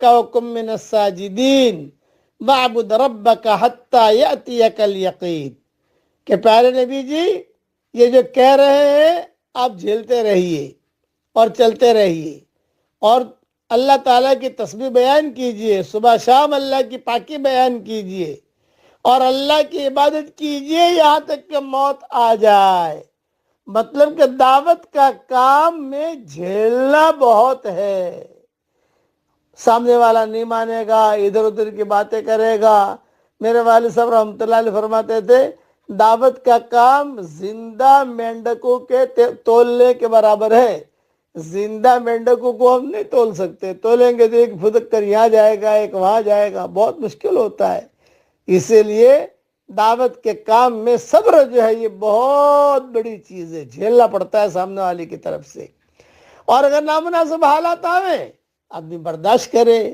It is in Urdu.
وکم من الساجدین وَاعْبُدْ رَبَّكَ حَتَّى يَأْتِيَكَ الْيَقِينُ کہ پیارے نبی جی یہ جو کہہ رہے ہیں آپ جھیلتے رہیے اور چلتے رہیے اور اللہ تعالیٰ کی تسبیح بیان کیجئے، صبح شام اللہ کی پاکی بیان کیجئے اور اللہ کی عبادت کیجئے یہاں تک کہ موت آ جائے۔ مطلب کہ دعوت کا کام میں جھیلنا بہت ہے۔ سامنے والا نہیں مانے گا، ادھر ادھر کی باتیں کرے گا۔ میرے والد صاحب رحمۃ اللہ علیہ فرماتے تھے دعوت کا کام زندہ مینڈکوں کے تولنے کے برابر ہے۔ زندہ مینڈکوں کو ہم نہیں تول سکتے، تولیں گے تو ایک پھدک کر یہاں جائے گا ایک وہاں جائے گا، بہت مشکل ہوتا ہے۔ اسی لیے دعوت کے کام میں صبر جو ہے یہ بہت بڑی چیز ہے، جھیلنا پڑتا ہے سامنے والے کی طرف سے۔ اور اگر نامناسب حالات آویں آدمی برداشت کرے۔